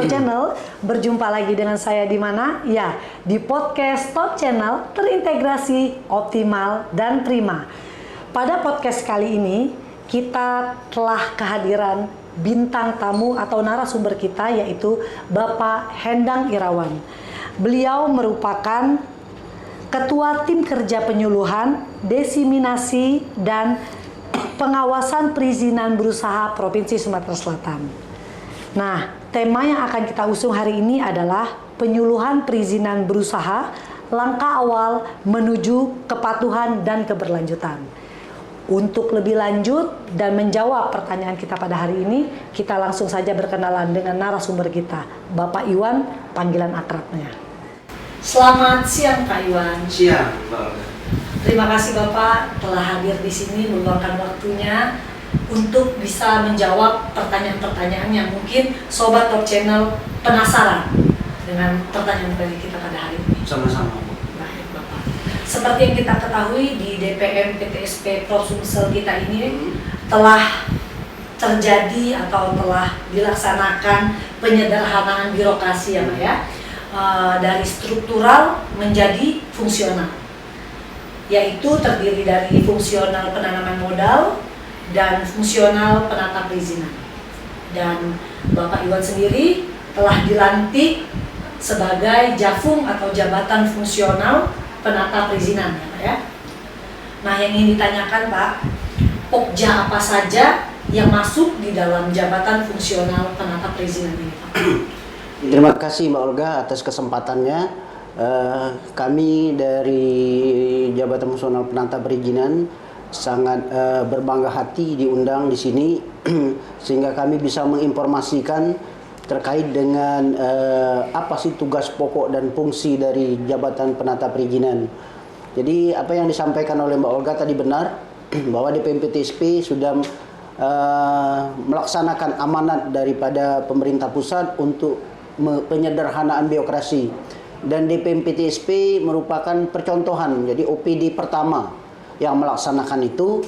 Top Channel. Berjumpa lagi dengan saya di mana? Ya, di podcast Top Channel terintegrasi, optimal, dan prima. Pada podcast kali ini, kita telah kehadiran bintang tamu atau narasumber kita, yaitu Bapak Hendang Irawan. Beliau merupakan Ketua Tim Kerja Penyuluhan, Desiminasi, dan Pengawasan Perizinan Berusaha Provinsi Sumatera Selatan. Nah, tema yang akan kita usung hari ini adalah penyuluhan perizinan berusaha, langkah awal menuju kepatuhan dan keberlanjutan. Untuk lebih lanjut dan menjawab pertanyaan kita pada hari ini, kita langsung saja berkenalan dengan narasumber kita, Bapak Iwan, panggilan akrabnya. Selamat siang, Pak Iwan. Siang, Mbak Olga. Terima kasih Bapak telah hadir di sini, meluangkan waktunya untuk bisa menjawab pertanyaan-pertanyaan yang mungkin Sobat Top Channel penasaran dengan pertanyaan dari kita pada hari ini. Sama-sama. Baik Bapak. Seperti yang kita ketahui di DPM PTSP Prof Sumsel kita ini telah terjadi atau telah dilaksanakan penyederhanaan birokrasi ya Pak ya, dari struktural menjadi fungsional, yaitu terdiri dari fungsional penanaman modal dan fungsional penata perizinan. Dan Bapak Iwan sendiri telah dilantik sebagai Jafung atau Jabatan Fungsional Penata Perizinan ya Pak ya. Nah, yang ingin ditanyakan Pak, Pokja apa saja yang masuk di dalam Jabatan Fungsional Penata Perizinan ini Pak? Terima kasih Mbak Olga atas kesempatannya. Kami dari Jabatan Fungsional Penata Perizinan sangat berbangga hati diundang di sini sehingga kami bisa menginformasikan terkait dengan apa sih tugas pokok dan fungsi dari Jabatan Penata Perizinan. Jadi apa yang disampaikan oleh Mbak Olga tadi benar bahwa DPM PTSP sudah melaksanakan amanat daripada pemerintah pusat untuk penyederhanaan birokrasi. Dan DPM PTSP merupakan percontohan, jadi OPD pertama yang melaksanakan itu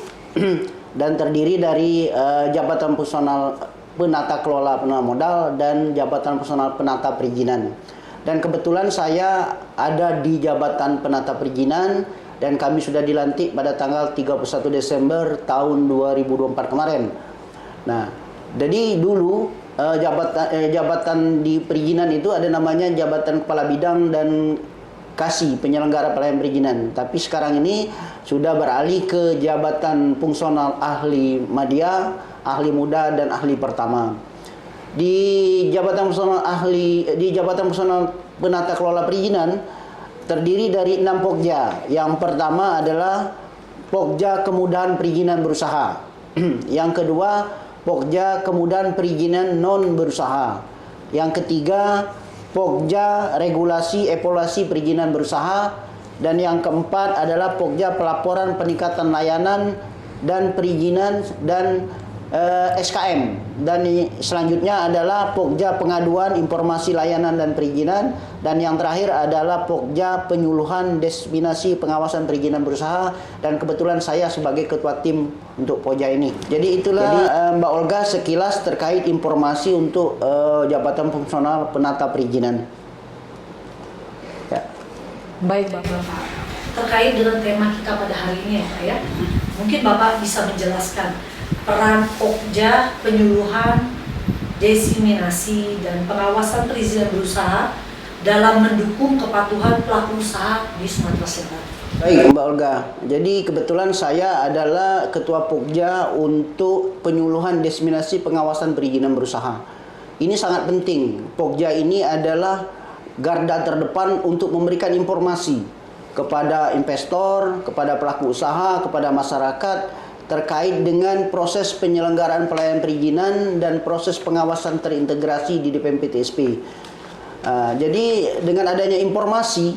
dan terdiri dari Jabatan Fungsional Penata Kelola Penanaman Modal dan Jabatan Fungsional Penata Perizinan. Dan kebetulan saya ada di Jabatan Penata Perizinan dan kami sudah dilantik pada tanggal 31 Desember tahun 2024 kemarin. Nah, jadi dulu jabatan di perizinan itu ada namanya Jabatan Kepala Bidang dan Kasih Penyelenggara Pelayanan Perizinan. Tapi sekarang ini sudah beralih ke Jabatan Fungsional Ahli Madya, Ahli Muda, dan Ahli Pertama. Di Jabatan Fungsional Penata Kelola Perizinan terdiri dari 6 Pokja. Yang pertama adalah Pokja Kemudahan Perizinan Berusaha. Yang kedua, Pokja Kemudahan Perizinan Non Berusaha. Yang ketiga, Pokja Regulasi Evaluasi Perizinan Berusaha. Dan yang keempat adalah Pokja Pelaporan Peningkatan Layanan dan Perizinan dan SKM. Dan selanjutnya adalah Pokja Pengaduan Informasi Layanan dan Perizinan. Dan yang terakhir adalah Pokja Penyuluhan Desiminasi Pengawasan Perizinan Berusaha. Dan kebetulan saya sebagai ketua tim untuk Pokja ini. Jadi itulah Mbak Olga sekilas terkait informasi untuk Jabatan Fungsional Penata Perizinan. Ya. Baik Bapak. Terkait dengan tema kita pada hari ini ya Pak ya, mungkin Bapak bisa menjelaskan peran Pokja, penyuluhan, desiminasi, dan pengawasan perizinan berusaha dalam mendukung kepatuhan pelaku usaha di Sumatera Selatan. Baik Mbak Olga, jadi kebetulan saya adalah Ketua Pokja untuk penyuluhan desiminasi pengawasan perizinan berusaha. Ini sangat penting. Pokja ini adalah garda terdepan untuk memberikan informasi kepada investor, kepada pelaku usaha, kepada masyarakat terkait dengan proses penyelenggaraan pelayanan perizinan dan proses pengawasan terintegrasi di DPM PTSP. Jadi dengan adanya informasi,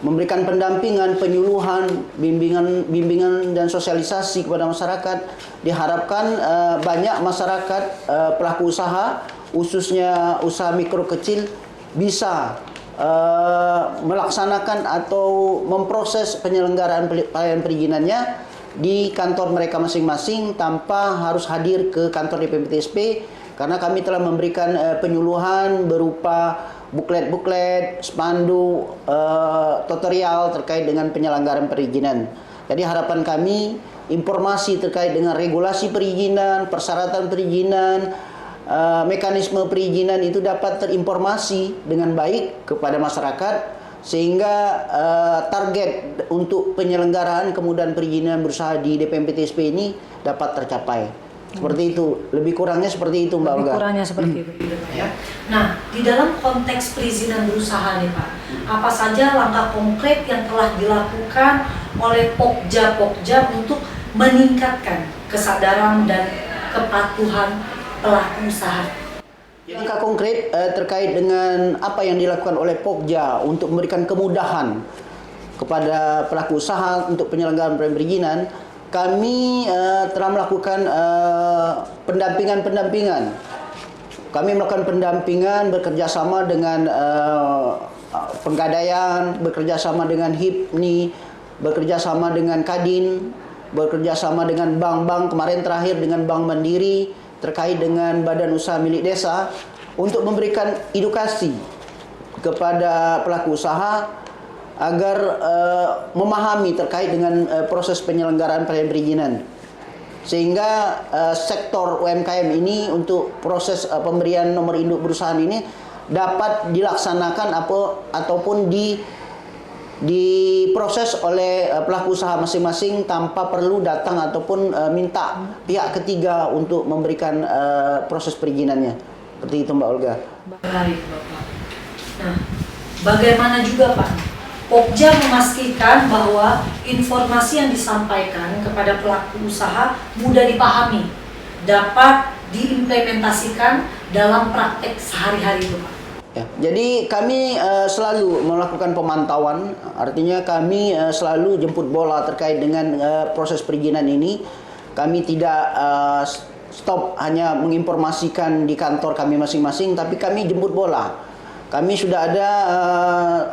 memberikan pendampingan, penyuluhan, bimbingan dan sosialisasi kepada masyarakat, diharapkan banyak masyarakat pelaku usaha, khususnya usaha mikro kecil, bisa melaksanakan atau memproses penyelenggaraan pelayanan perizinannya di kantor mereka masing-masing tanpa harus hadir ke kantor DPM PTSP karena kami telah memberikan penyuluhan berupa buklet-buklet, spanduk, tutorial terkait dengan penyelenggaraan perizinan. Jadi harapan kami informasi terkait dengan regulasi perizinan, persyaratan perizinan, mekanisme perizinan itu dapat terinformasi dengan baik kepada masyarakat, sehingga target untuk penyelenggaraan kemudahan perizinan berusaha di DPMPTSP ini dapat tercapai. Seperti itu, lebih kurangnya seperti itu Mbak Olga. Lebih kurangnya seperti itu Pak ya. Nah, di dalam konteks perizinan berusaha nih Pak, apa saja langkah konkret yang telah dilakukan oleh Pokja untuk meningkatkan kesadaran dan kepatuhan pelaku usaha? Langkah konkret terkait dengan apa yang dilakukan oleh Pokja untuk memberikan kemudahan kepada pelaku usaha untuk penyelenggaraan perizinan, kami telah melakukan pendampingan. Kami melakukan pendampingan bekerjasama dengan Penggadaian, bekerjasama dengan HIPNI, bekerjasama dengan Kadin, bekerjasama dengan bank-bank, kemarin terakhir dengan Bank Mandiri, terkait dengan badan usaha milik desa, untuk memberikan edukasi kepada pelaku usaha agar memahami terkait dengan proses penyelenggaraan perizinan, sehingga sektor UMKM ini untuk proses pemberian nomor induk perusahaan ini dapat dilaksanakan ataupun diproses oleh pelaku usaha masing-masing tanpa perlu datang ataupun minta pihak ketiga untuk memberikan proses perizinannya. Seperti itu Mbak Olga. Baik Bapak. Nah, bagaimana juga Pak? Pokja memastikan bahwa informasi yang disampaikan kepada pelaku usaha mudah dipahami, dapat diimplementasikan dalam praktek sehari-hari itu Pak. Ya, jadi kami selalu melakukan pemantauan, artinya kami selalu jemput bola terkait dengan proses perizinan ini. Kami tidak stop hanya menginformasikan di kantor kami masing-masing, tapi kami jemput bola. Kami sudah ada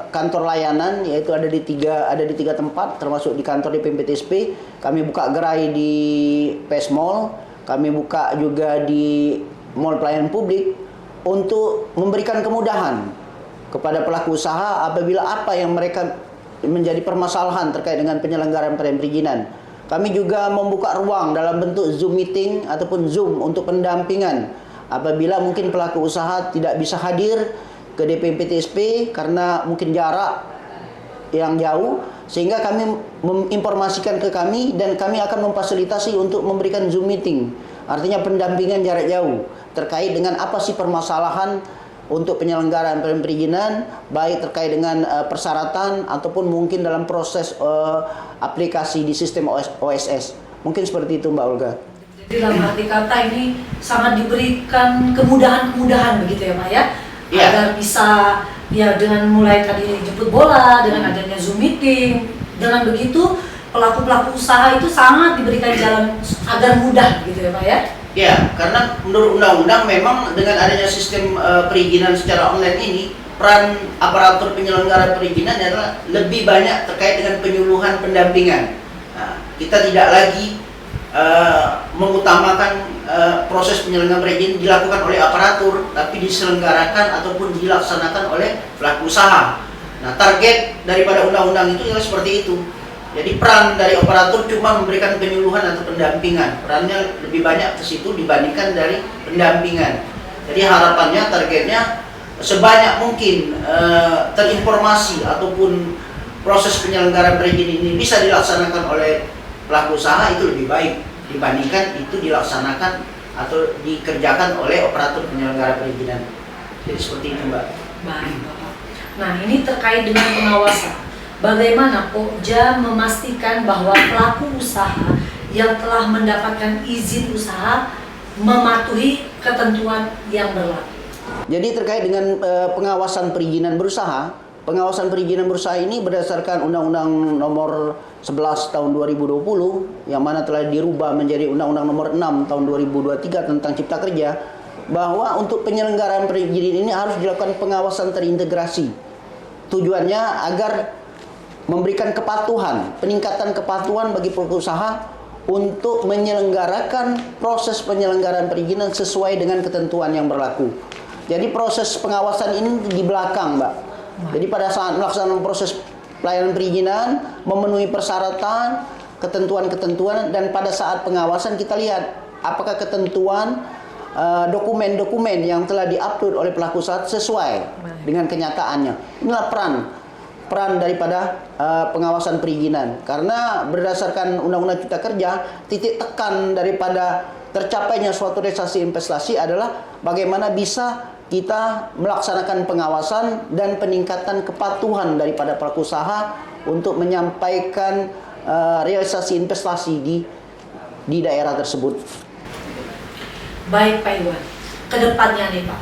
kantor layanan, yaitu ada di tiga tempat, termasuk di kantor DPMPTSP. Kami buka gerai di PS Mall, kami buka juga di Mall Pelayanan Publik untuk memberikan kemudahan kepada pelaku usaha apabila apa yang mereka menjadi permasalahan terkait dengan penyelenggaraan perizinan. Kami juga membuka ruang dalam bentuk Zoom meeting ataupun Zoom untuk pendampingan apabila mungkin pelaku usaha tidak bisa hadir ke DPMPTSP karena mungkin jarak yang jauh, sehingga kami menginformasikan ke kami dan kami akan memfasilitasi untuk memberikan Zoom meeting, artinya pendampingan jarak jauh terkait dengan apa sih permasalahan untuk penyelenggaraan perizinan, baik terkait dengan persyaratan ataupun mungkin dalam proses aplikasi di sistem OSS. Mungkin seperti itu Mbak Olga. Jadi dalam arti kata ini sangat diberikan kemudahan-kemudahan begitu ya Pak ya? Ya. Agar bisa ya dengan mulai tadi jemput bola, dengan adanya Zoom meeting, dengan begitu pelaku-pelaku usaha itu sangat diberikan jalan agar mudah gitu ya Pak ya? Ya, karena menurut undang-undang memang dengan adanya sistem perizinan secara online ini, peran aparatur penyelenggara perizinan adalah lebih banyak terkait dengan penyuluhan pendampingan. Nah, kita tidak lagi mengutamakan proses penyelenggaraan perizinan dilakukan oleh aparatur, tapi diselenggarakan ataupun dilaksanakan oleh pelaku usaha. Nah, target daripada undang-undang itu adalah seperti itu. Jadi peran dari operator cuma memberikan penyuluhan atau pendampingan. Perannya lebih banyak ke situ dibandingkan dari pendampingan. Jadi harapannya, targetnya sebanyak mungkin terinformasi ataupun proses penyelenggaraan perizinan ini bisa dilaksanakan oleh pelaku usaha itu lebih baik dibandingkan itu dilaksanakan atau dikerjakan oleh operator penyelenggara perizinan. Jadi seperti itu Mbak. Baik Bapak. Nah ini terkait dengan pengawasan. Bagaimana Pokja memastikan bahwa pelaku usaha yang telah mendapatkan izin usaha mematuhi ketentuan yang berlaku? Jadi terkait dengan pengawasan perizinan berusaha, pengawasan perizinan berusaha ini berdasarkan Undang-Undang Nomor 11 Tahun 2020 yang mana telah dirubah menjadi Undang-Undang Nomor 6 Tahun 2023 tentang Cipta Kerja, bahwa untuk penyelenggaraan perizinan ini harus dilakukan pengawasan terintegrasi. Tujuannya agar memberikan kepatuhan, peningkatan kepatuhan bagi pelaku usaha untuk menyelenggarakan proses penyelenggaraan perizinan sesuai dengan ketentuan yang berlaku. Jadi proses pengawasan ini di belakang, Mbak. Jadi pada saat melaksanakan proses pelayanan perizinan, memenuhi persyaratan, ketentuan-ketentuan, dan pada saat pengawasan kita lihat apakah ketentuan dokumen-dokumen yang telah diupload oleh pelaku usaha sesuai dengan kenyataannya. Inilah peran daripada pengawasan perizinan. Karena berdasarkan Undang-Undang Cipta Kerja, titik tekan daripada tercapainya suatu realisasi investasi adalah bagaimana bisa kita melaksanakan pengawasan dan peningkatan kepatuhan daripada pelaku usaha untuk menyampaikan realisasi investasi di daerah tersebut. Baik Pak Iwan, kedepannya nih Pak,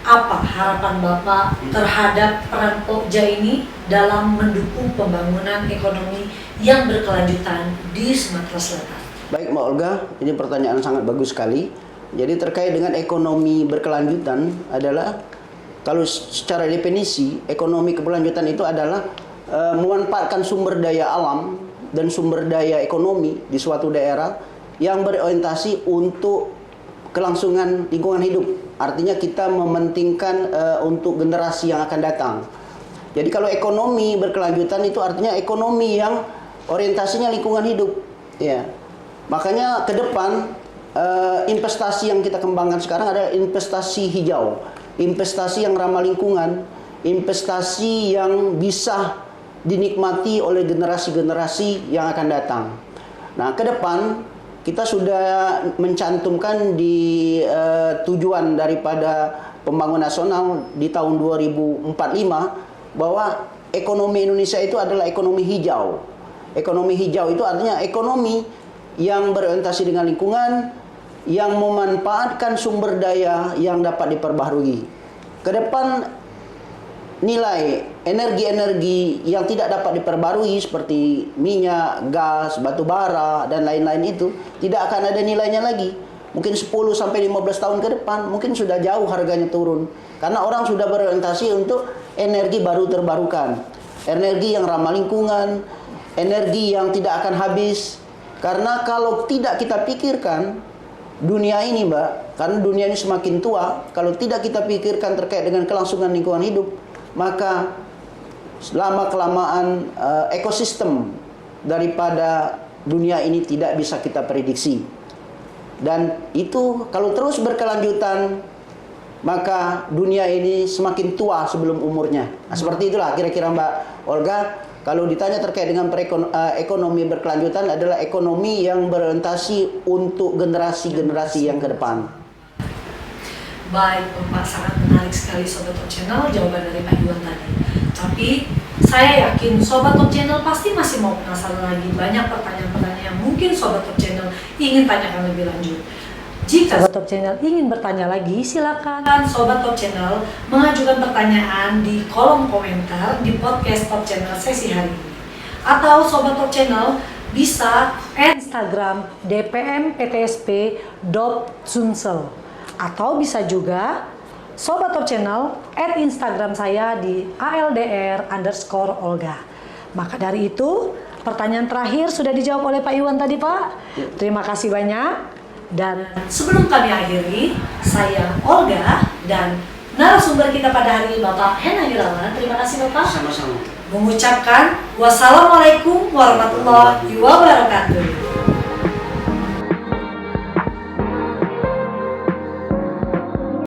apa harapan Bapak terhadap peran Pokja ini dalam mendukung pembangunan ekonomi yang berkelanjutan di Sumatera Selatan? Baik Mbak Olga, ini pertanyaan sangat bagus sekali. Jadi terkait dengan ekonomi berkelanjutan adalah, kalau secara definisi, ekonomi keberlanjutan itu adalah memanfaatkan sumber daya alam dan sumber daya ekonomi di suatu daerah yang berorientasi untuk kelangsungan lingkungan hidup. Artinya kita mementingkan untuk generasi yang akan datang. Jadi kalau ekonomi berkelanjutan itu artinya ekonomi yang orientasinya lingkungan hidup. Ya. Makanya ke depan investasi yang kita kembangkan sekarang adalah investasi hijau, investasi yang ramah lingkungan, investasi yang bisa dinikmati oleh generasi-generasi yang akan datang. Nah, ke depan kita sudah mencantumkan di tujuan daripada pembangunan nasional di tahun 2045 bahwa ekonomi Indonesia itu adalah ekonomi hijau. Ekonomi hijau itu artinya ekonomi yang berorientasi dengan lingkungan, yang memanfaatkan sumber daya yang dapat diperbaharui. Ke depan nilai energi-energi yang tidak dapat diperbarui seperti minyak, gas, batu bara, dan lain-lain itu tidak akan ada nilainya lagi. Mungkin 10 sampai 15 tahun ke depan mungkin sudah jauh harganya turun. Karena orang sudah berorientasi untuk energi baru terbarukan. Energi yang ramah lingkungan, energi yang tidak akan habis. Karena kalau tidak kita pikirkan dunia ini, Mbak, karena dunia ini semakin tua, kalau tidak kita pikirkan terkait dengan kelangsungan lingkungan hidup, maka lama-kelamaan ekosistem daripada dunia ini tidak bisa kita prediksi. Dan itu kalau terus berkelanjutan, maka dunia ini semakin tua sebelum umurnya. Nah, seperti itulah kira-kira Mbak Olga. Kalau ditanya terkait dengan ekonomi berkelanjutan adalah ekonomi yang berorientasi untuk generasi-generasi yang ke depan. Baik Bapak, sangat menarik sekali Sobat Top Channel jawaban dari Pak Iwan tadi. Tapi saya yakin Sobat Top Channel pasti masih mau penasaran lagi. Banyak pertanyaan-pertanyaan yang mungkin Sobat Top Channel ingin tanyakan lebih lanjut. Jika Sobat Top Channel ingin bertanya lagi, silakan Sobat Top Channel mengajukan pertanyaan di kolom komentar di podcast Top Channel sesi hari ini. Atau Sobat Top Channel bisa Instagram dpmptsp.sunsel. Atau bisa juga Sobat Top Channel Instagram saya di @aldr_olga. Maka dari itu, pertanyaan terakhir sudah dijawab oleh Pak Iwan tadi, Pak. Terima kasih banyak. Dan sebelum kami akhiri, saya Olga dan narasumber kita pada hari ini Bapak Hena Irawan. Terima kasih Bapak. Sama-sama. Mengucapkan wassalamualaikum warahmatullahi wabarakatuh.